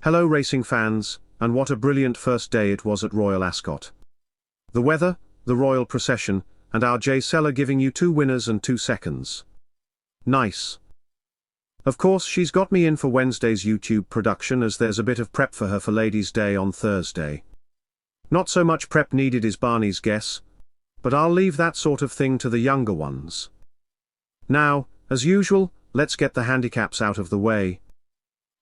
Hello racing fans, and what a brilliant first day it was at Royal Ascot. The weather, the royal procession, and our J Seller giving you 2 winners and 2 seconds. Nice. Of course she's got me in for Wednesday's YouTube production, as there's a bit of prep for her for Ladies' Day on Thursday. Not so much prep needed is Barney's guess, but I'll leave that sort of thing to the younger ones. Now, as usual, let's get the handicaps out of the way.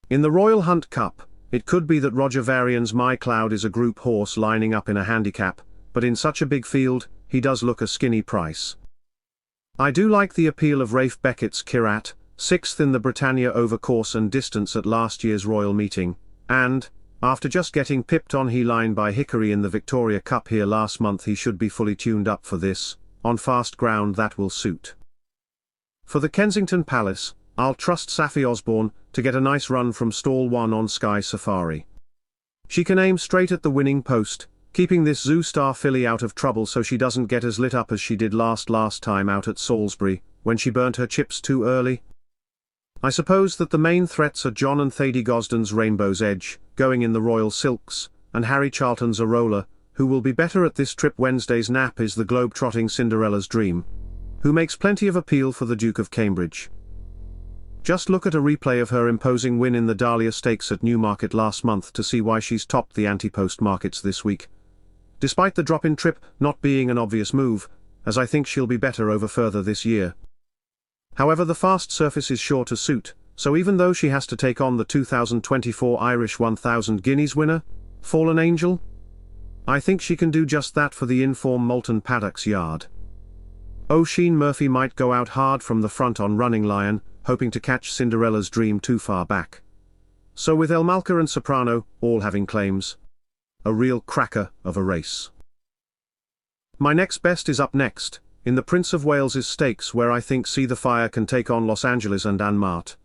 In the Royal Hunt Cup, it could be that Roger Varian's My Cloud is a group horse lining up in a handicap, but in such a big field, he does look a skinny price. I do like the appeal of Rafe Beckett's Kirat, 6th in the Britannia over course and distance at last year's Royal Meeting, and, after just getting pipped on He-Line by Hickory in the Victoria Cup here last month, he should be fully tuned up for this. On fast ground that will suit. For the Kensington Palace, I'll trust Saffie Osborne to get a nice run from stall 1 on Sky Safari. She can aim straight at the winning post, keeping this Zoo Star filly out of trouble so she doesn't get as lit up as she did last time out at Salisbury, when she burnt her chips too early. I suppose that the main threats are John and Thady Gosden's Rainbow's Edge, going in the Royal Silks, and Harry Charlton's Arola, who will be better at this trip. Wednesday's nap is the Globetrotting Cinderella's Dream, who makes plenty of appeal for the Duke of Cambridge. Just look at a replay of her imposing win in the Dahlia Stakes at Newmarket last month to see why she's topped the anti-post markets this week. Despite the drop in trip not being an obvious move, as I think she'll be better over further this year. However, the fast surface is sure to suit, so even though she has to take on the 2024 Irish 1000 Guineas winner, Fallen Angel, I think she can do just that for the in-form Moulton Paddock's yard. Oisin Murphy might go out hard from the front on Running Lion, hoping to catch Cinderella's Dream too far back. So with El Malka and Soprano, all having claims. A real cracker of a race. My next best is up next, in the Prince of Wales's Stakes, where I think See the Fire can take on Los Angeles and Anne Mart.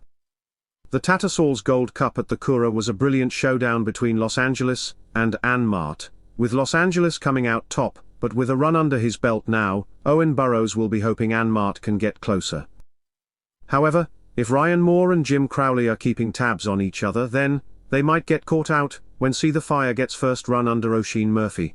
The Tattersall's Gold Cup at the Curragh was a brilliant showdown between Los Angeles and Anne Mart, with Los Angeles coming out top, but with a run under his belt now, Owen Burrows will be hoping Anne Mart can get closer. However, if Ryan Moore and Jim Crowley are keeping tabs on each other, then they might get caught out when See the Fire gets first run under Oisin Murphy.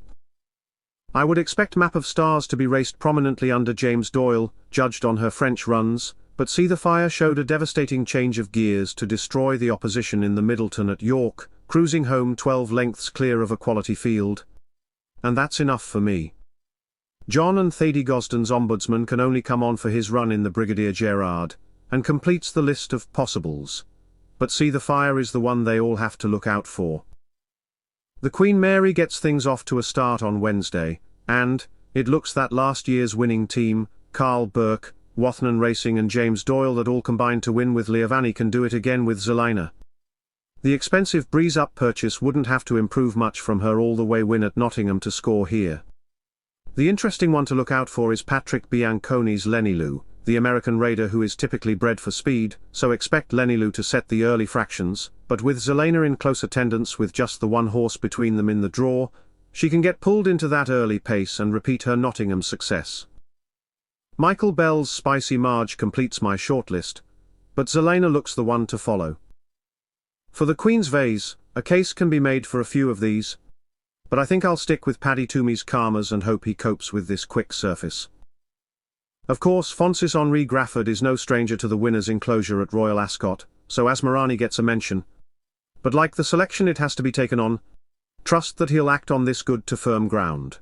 I would expect Map of Stars to be raced prominently under James Doyle, judged on her French runs, but See the Fire showed a devastating change of gears to destroy the opposition in the Middleton at York, cruising home 12 lengths clear of a quality field. And that's enough for me. John and Thady Gosden's Ombudsman can only come on for his run in the Brigadier Gerard, and completes the list of possibles. But See the Fire is the one they all have to look out for. The Queen Mary gets things off to a start on Wednesday, and it looks that last year's winning team, Carl Burke, Wathnan Racing and James Doyle, that all combined to win with Leovanni, can do it again with Zelina. The expensive Breeze Up purchase wouldn't have to improve much from her all-the-way win at Nottingham to score here. The interesting one to look out for is Patrick Bianconi's Lenny Lou, the American raider who is typically bred for speed, so expect Lenny Lou to set the early fractions, but with Zelina in close attendance with just the one horse between them in the draw, she can get pulled into that early pace and repeat her Nottingham success. Michael Bell's Spicy Marge completes my shortlist, but Zelina looks the one to follow. For the Queen's Vase, a case can be made for a few of these, but I think I'll stick with Paddy Toomey's Karmas and hope he copes with this quick surface. Of course, Francis Henri Grafford is no stranger to the winner's enclosure at Royal Ascot, so Asmarani gets a mention. But like the selection, it has to be taken on. Trust that he'll act on this good to firm ground.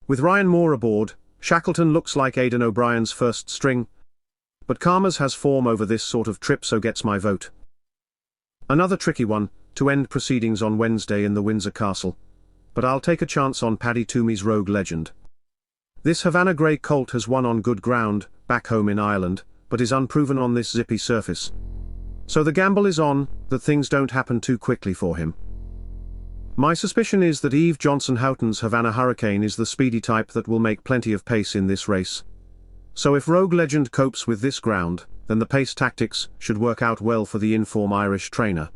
With Ryan Moore aboard, Shackleton looks like Aidan O'Brien's first string, but Karmas has form over this sort of trip, so gets my vote. Another tricky one, to end proceedings on Wednesday in the Windsor Castle, but I'll take a chance on Paddy Toomey's Rogue Legend. This Havana Grey colt has won on good ground, back home in Ireland, but is unproven on this zippy surface. So the gamble is on that things don't happen too quickly for him. My suspicion is that Eve Johnson Houghton's Havana Hurricane is the speedy type that will make plenty of pace in this race. So if Rogue Legend copes with this ground, then the pace tactics should work out well for the in-form Irish trainer.